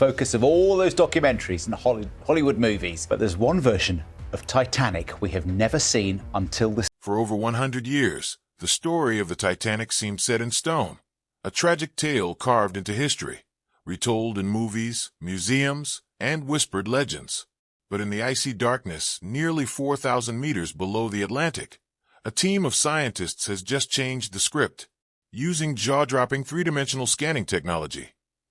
focus of all those documentaries and Hollywood movies. But there's one version of Titanic we have never seen until this. For over 100 years, the story of the Titanic seemed set in stone, a tragic tale carved into history, retold in movies, museums, and whispered legends. But in the icy darkness, nearly 4,000 meters below the Atlantic, a team of scientists has just changed the script. Using jaw-dropping three-dimensional scanning technology,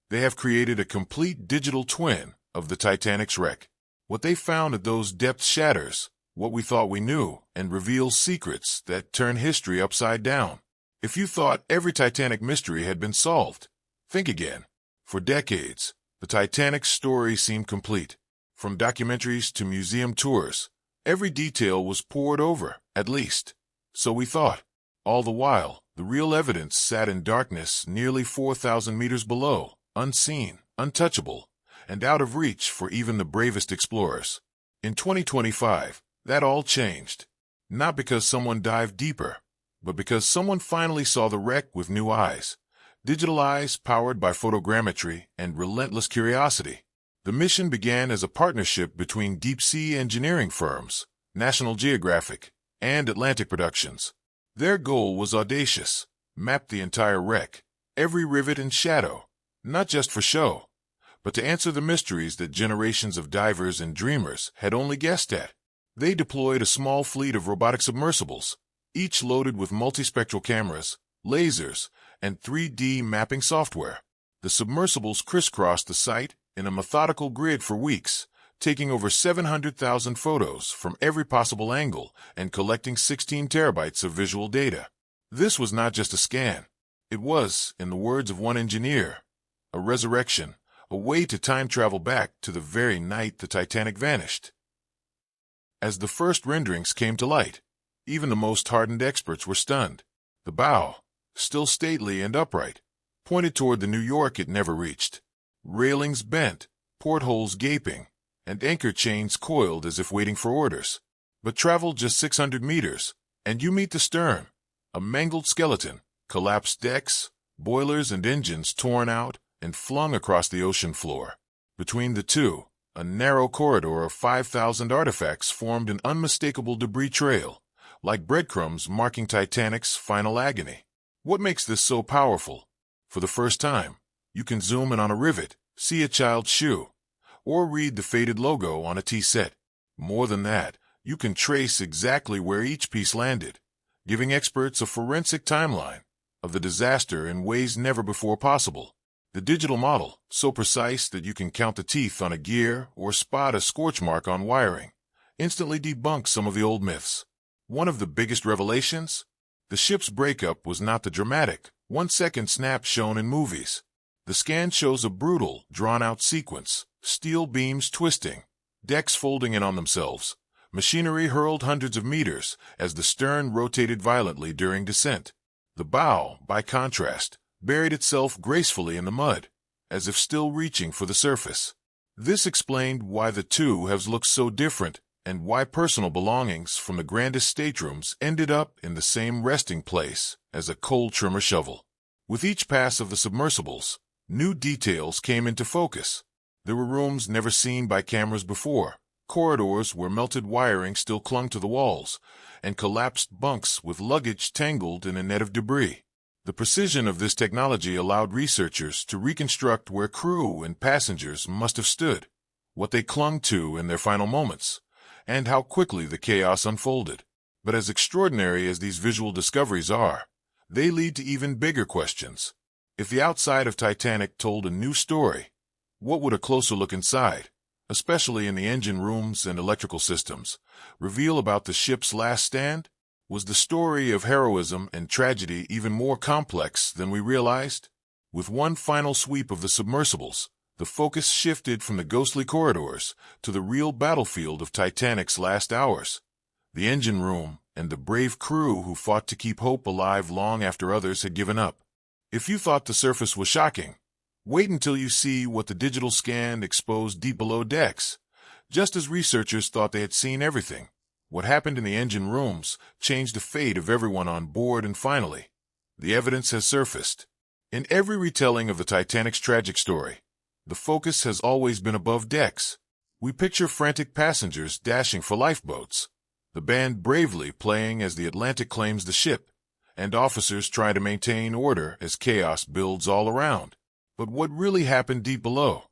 they have created a complete digital twin of the Titanic's wreck. What they found at those depths shatters what we thought we knew and reveals secrets that turn history upside down. If you thought every Titanic mystery had been solved, think again. For decades, the Titanic's story seemed complete. From documentaries to museum tours, every detail was pored over, at least. So we thought. All the while, the real evidence sat in darkness nearly 4,000 meters below, unseen, untouchable, and out of reach for even the bravest explorers. In 2025, that all changed. Not because someone dived deeper, but because someone finally saw the wreck with new eyes. Digital eyes powered by photogrammetry and relentless curiosity. The mission began as a partnership between deep-sea engineering firms, National Geographic, and Atlantic Productions. Their goal was audacious: map the entire wreck, every rivet and shadow, not just for show, but to answer the mysteries that generations of divers and dreamers had only guessed at. They deployed a small fleet of robotic submersibles, each loaded with multispectral cameras, lasers, and 3D mapping software. The submersibles crisscrossed the site in a methodical grid for weeks, taking over 700,000 photos from every possible angle and collecting 16 terabytes of visual data. This was not just a scan. It was, in the words of one engineer, a resurrection, a way to time travel back to the very night the Titanic vanished. As the first renderings came to light, even the most hardened experts were stunned. The bow, still stately and upright, pointed toward the New York it never reached. Railings bent, portholes gaping, and anchor chains coiled as if waiting for orders. But travel just 600 meters, and you meet the stern, a mangled skeleton, collapsed decks, boilers and engines torn out and flung across the ocean floor. Between the two, a narrow corridor of 5,000 artifacts formed an unmistakable debris trail, like breadcrumbs marking Titanic's final agony. What makes this so powerful? For the first time, you can zoom in on a rivet, see a child's shoe, or read the faded logo on a tea set. More than that, you can trace exactly where each piece landed, giving experts a forensic timeline of the disaster in ways never before possible. The digital model, so precise that you can count the teeth on a gear or spot a scorch mark on wiring, instantly debunks some of the old myths. One of the biggest revelations? The ship's breakup was not the dramatic, one-second snap shown in movies. The scan shows a brutal, drawn-out sequence, steel beams twisting, decks folding in on themselves, machinery hurled hundreds of meters as the stern rotated violently during descent. The bow, by contrast, buried itself gracefully in the mud, as if still reaching for the surface. This explained why the two halves looked so different and why personal belongings from the grandest staterooms ended up in the same resting place as a coal trimmer shovel. With each pass of the submersibles, new details came into focus. There were rooms never seen by cameras before, corridors where melted wiring still clung to the walls, and collapsed bunks with luggage tangled in a net of debris. The precision of this technology allowed researchers to reconstruct where crew and passengers must have stood, what they clung to in their final moments, and how quickly the chaos unfolded. But as extraordinary as these visual discoveries are, they lead to even bigger questions. If the outside of Titanic told a new story, what would a closer look inside, especially in the engine rooms and electrical systems, reveal about the ship's last stand? Was the story of heroism and tragedy even more complex than we realized? With one final sweep of the submersibles, the focus shifted from the ghostly corridors to the real battlefield of Titanic's last hours. The engine room and the brave crew who fought to keep hope alive long after others had given up. If you thought the surface was shocking, wait until you see what the digital scan exposed deep below decks. Just as researchers thought they had seen everything, what happened in the engine rooms changed the fate of everyone on board, and finally, the evidence has surfaced. In every retelling of the Titanic's tragic story, The focus has always been above decks. We picture frantic passengers dashing for lifeboats, the band bravely playing as the Atlantic claims the ship, and officers try to maintain order as chaos builds all around. But what really happened deep below,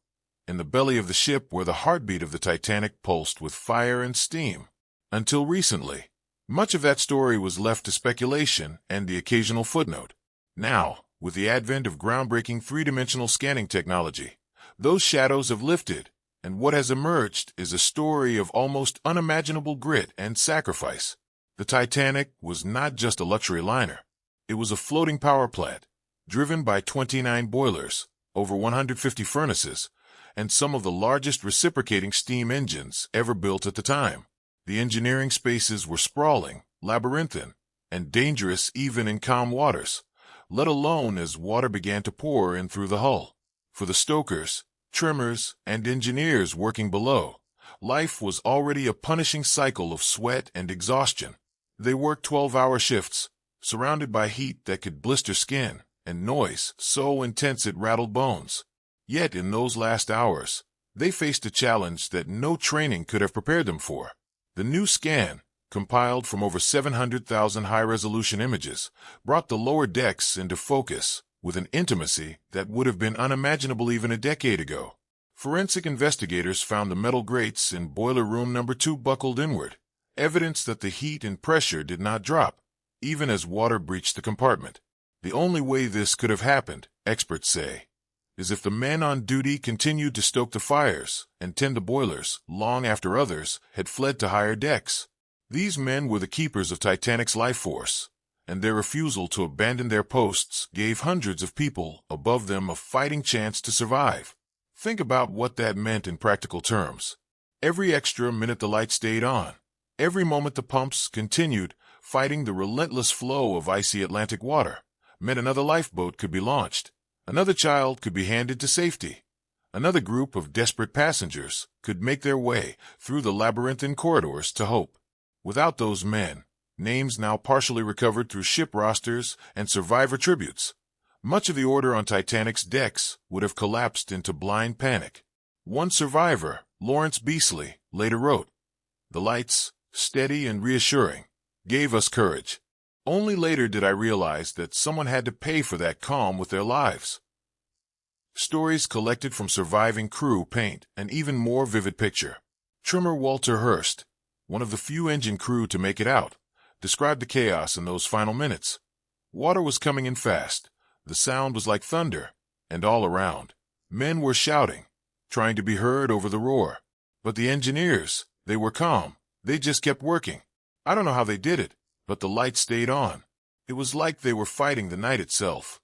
in the belly of the ship where the heartbeat of the Titanic pulsed with fire and steam? Until recently, much of that story was left to speculation and the occasional footnote. Now, with the advent of groundbreaking three-dimensional scanning technology, those shadows have lifted, and what has emerged is a story of almost unimaginable grit and sacrifice. The Titanic was not just a luxury liner. It was a floating power plant, driven by 29 boilers, over 150 furnaces, and some of the largest reciprocating steam engines ever built at the time. The engineering spaces were sprawling, labyrinthine, and dangerous even in calm waters, let alone as water began to pour in through the hull. For the stokers, trimmers, and engineers working below, life was already a punishing cycle of sweat and exhaustion. They worked 12-hour shifts, surrounded by heat that could blister skin and noise so intense it rattled bones. Yet in those last hours, they faced a challenge that no training could have prepared them for. The new scan, compiled from over 700,000 high-resolution images, brought the lower decks into focus with an intimacy that would have been unimaginable even a decade ago. Forensic investigators found the metal grates in boiler room number 2 buckled inward, evidence that the heat and pressure did not drop, even as water breached the compartment. The only way this could have happened, experts say, is if the men on duty continued to stoke the fires and tend the boilers long after others had fled to higher decks. These men were the keepers of Titanic's life force, and their refusal to abandon their posts gave hundreds of people above them a fighting chance to survive. Think about what that meant in practical terms. Every extra minute the light stayed on, every moment the pumps continued fighting the relentless flow of icy Atlantic water, meant another lifeboat could be launched, another child could be handed to safety, another group of desperate passengers could make their way through the labyrinthine corridors to hope. Without those men, names now partially recovered through ship rosters and survivor tributes, much of the order on Titanic's decks would have collapsed into blind panic. One survivor, Lawrence Beasley, later wrote, "The lights, steady and reassuring, gave us courage. Only later did I realize that someone had to pay for that calm with their lives." Stories collected from surviving crew paint an even more vivid picture. Trimmer Walter Hurst, one of the few engine crew to make it out, described the chaos in those final minutes. Water was coming in fast. The sound was like thunder, and all around, men were shouting, trying to be heard over the roar. But the engineers, they were calm. They just kept working. I don't know how they did it, but the light stayed on. It was like they were fighting the night itself.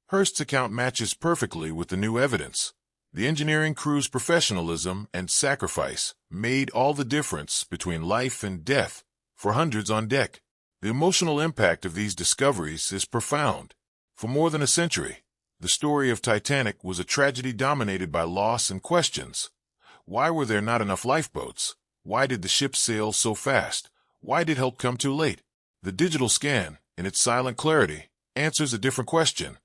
Hurst's account matches perfectly with the new evidence. The engineering crew's professionalism and sacrifice made all the difference between life and death for hundreds on deck. The emotional impact of these discoveries is profound. For more than a century, the story of Titanic was a tragedy dominated by loss and questions. Why were there not enough lifeboats? Why did the ship sail so fast? Why did help come too late? The digital scan, in its silent clarity, answers a different question.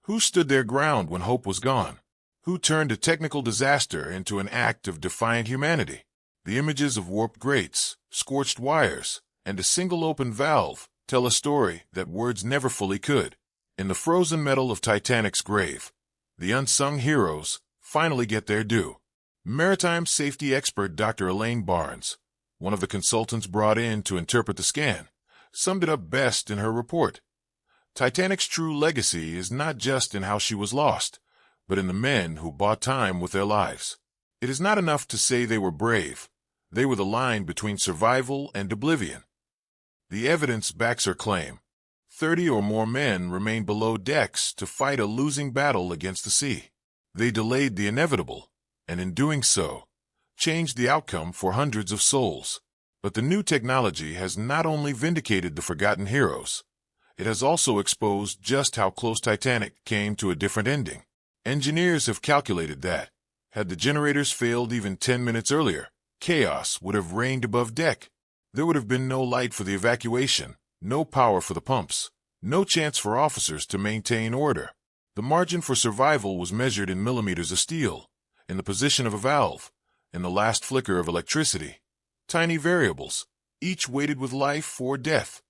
Who stood their ground when hope was gone? Who turned a technical disaster into an act of defiant humanity? The images of warped grates, scorched wires, and a single open valve tell a story that words never fully could. In the frozen metal of Titanic's grave, the unsung heroes finally get their due. Maritime safety expert Dr. Elaine Barnes, one of the consultants brought in to interpret the scan, summed it up best in her report. Titanic's true legacy is not just in how she was lost, but in the men who bought time with their lives. It is not enough to say they were brave. They were the line between survival and oblivion. The evidence backs her claim. 30 or more men remained below decks to fight a losing battle against the sea. They delayed the inevitable, and in doing so, changed the outcome for hundreds of souls. But the new technology has not only vindicated the forgotten heroes, it has also exposed just how close Titanic came to a different ending. Engineers have calculated that, had the generators failed even 10 minutes earlier, chaos would have reigned above deck. There would have been no light for the evacuation, no power for the pumps, no chance for officers to maintain order. The margin for survival was measured in millimeters of steel, in the position of a valve, in the last flicker of electricity. Tiny variables, each weighted with life or death.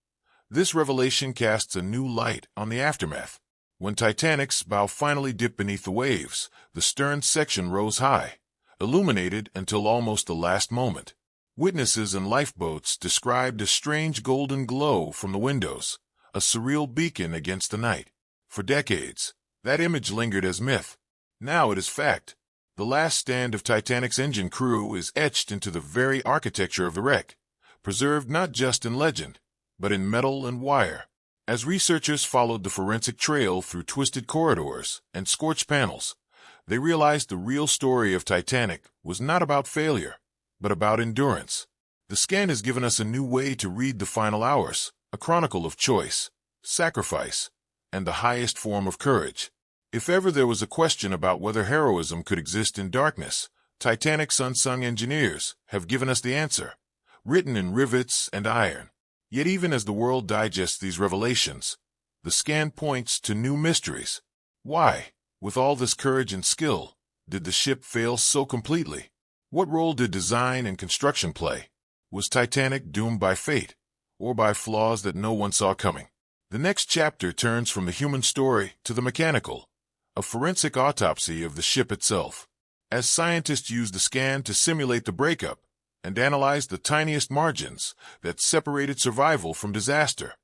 This revelation casts a new light on the aftermath. When Titanic's bow finally dipped beneath the waves, the stern section rose high, illuminated until almost the last moment. Witnesses and lifeboats described a strange golden glow from the windows, a surreal beacon against the night. For decades, that image lingered as myth. Now it is fact. The last stand of Titanic's engine crew is etched into the very architecture of the wreck, preserved not just in legend, but in metal and wire. As researchers followed the forensic trail through twisted corridors and scorched panels, they realized the real story of Titanic was not about failure, but about endurance. The scan has given us a new way to read the final hours, a chronicle of choice, sacrifice, and the highest form of courage. If ever there was a question about whether heroism could exist in darkness, Titanic's unsung engineers have given us the answer, written in rivets and iron. Yet even as the world digests these revelations, the scan points to new mysteries. Why, with all this courage and skill, did the ship fail so completely? What role did design and construction play? Was Titanic doomed by fate, or by flaws that no one saw coming? The next chapter turns from the human story to the mechanical, a forensic autopsy of the ship itself. As scientists use the scan to simulate the breakup and analyze the tiniest margins that separated survival from disaster,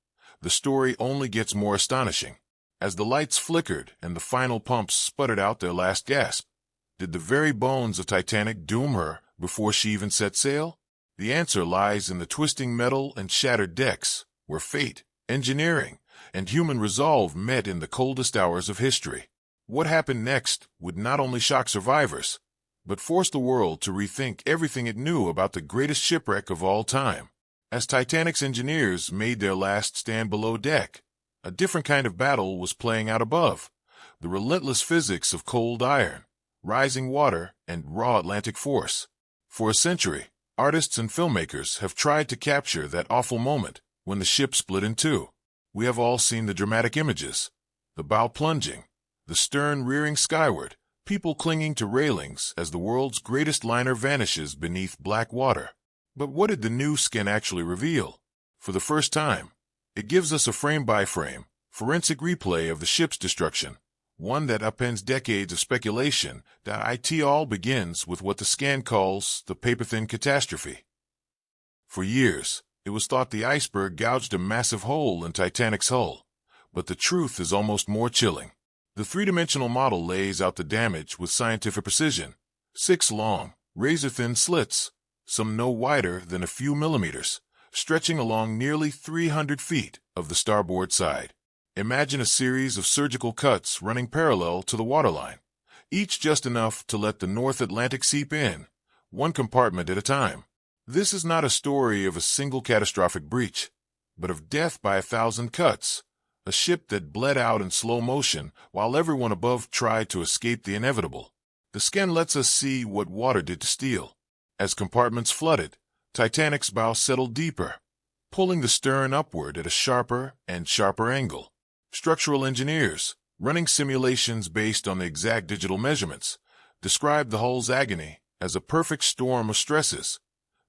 the story only gets more astonishing. As the lights flickered and the final pumps sputtered out their last gasp, did the very bones of Titanic doom her before she even set sail? The answer lies in the twisting metal and shattered decks, where fate, engineering, and human resolve met in the coldest hours of history. What happened next would not only shock survivors, but force the world to rethink everything it knew about the greatest shipwreck of all time. As Titanic's engineers made their last stand below deck, a different kind of battle was playing out above, the relentless physics of cold iron, rising water, and raw Atlantic force. For a century, artists and filmmakers have tried to capture that awful moment when the ship split in two. We have all seen the dramatic images, the bow plunging, the stern rearing skyward, people clinging to railings as the world's greatest liner vanishes beneath black water. But what did the new scan actually reveal? For the first time, it gives us a frame-by-frame, forensic replay of the ship's destruction, one that upends decades of speculation. It all begins with what the scan calls the paper-thin catastrophe. For years, it was thought the iceberg gouged a massive hole in Titanic's hull, but the truth is almost more chilling. The three-dimensional model lays out the damage with scientific precision. 6 long, razor-thin slits, some no wider than a few millimeters, stretching along nearly 300 feet of the starboard side. Imagine a series of surgical cuts running parallel to the waterline, each just enough to let the North Atlantic seep in, one compartment at a time. This is not a story of a single catastrophic breach, but of death by 1,000 cuts, a ship that bled out in slow motion while everyone above tried to escape the inevitable. The scan lets us see what water did to steel. As compartments flooded, Titanic's bow settled deeper, pulling the stern upward at a sharper and sharper angle. Structural engineers, running simulations based on the exact digital measurements, described the hull's agony as a perfect storm of stresses.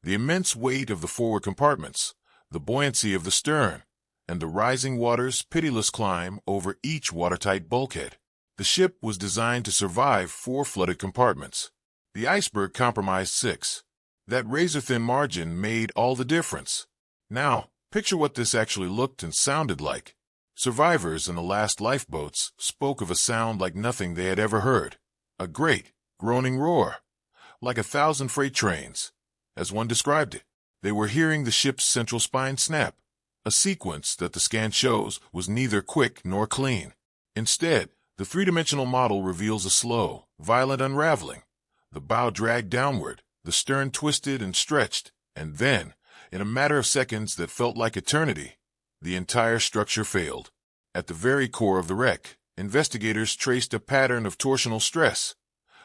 The immense weight of the forward compartments, the buoyancy of the stern, and the rising water's pitiless climb over each watertight bulkhead. The ship was designed to survive 4 flooded compartments. The iceberg compromised 6. That razor-thin margin made all the difference. Now, picture what this actually looked and sounded like. Survivors in the last lifeboats spoke of a sound like nothing they had ever heard. A great, groaning roar, like 1,000 freight trains. As one described it, they were hearing the ship's central spine snap, a sequence that the scan shows was neither quick nor clean. Instead, the three-dimensional model reveals a slow, violent unraveling. The bow dragged downward, the stern twisted and stretched, and then, in a matter of seconds that felt like eternity, the entire structure failed. At the very core of the wreck, investigators traced a pattern of torsional stress,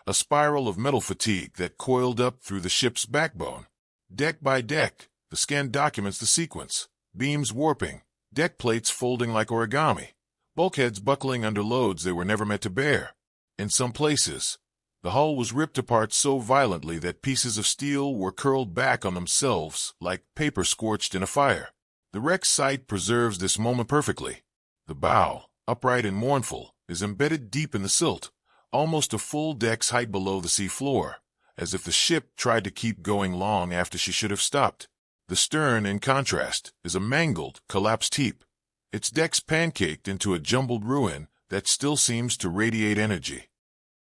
a spiral of metal fatigue that coiled up through the ship's backbone. Deck by deck, the scan documents the sequence. Beams warping, deck plates folding like origami, bulkheads buckling under loads they were never meant to bear. In some places, the hull was ripped apart so violently that pieces of steel were curled back on themselves like paper scorched in a fire. The wreck site preserves this moment perfectly. The bow, upright and mournful, is embedded deep in the silt, almost a full deck's height below the sea floor, as if the ship tried to keep going long after she should have stopped. The stern, in contrast, is a mangled, collapsed heap, its decks pancaked into a jumbled ruin that still seems to radiate energy.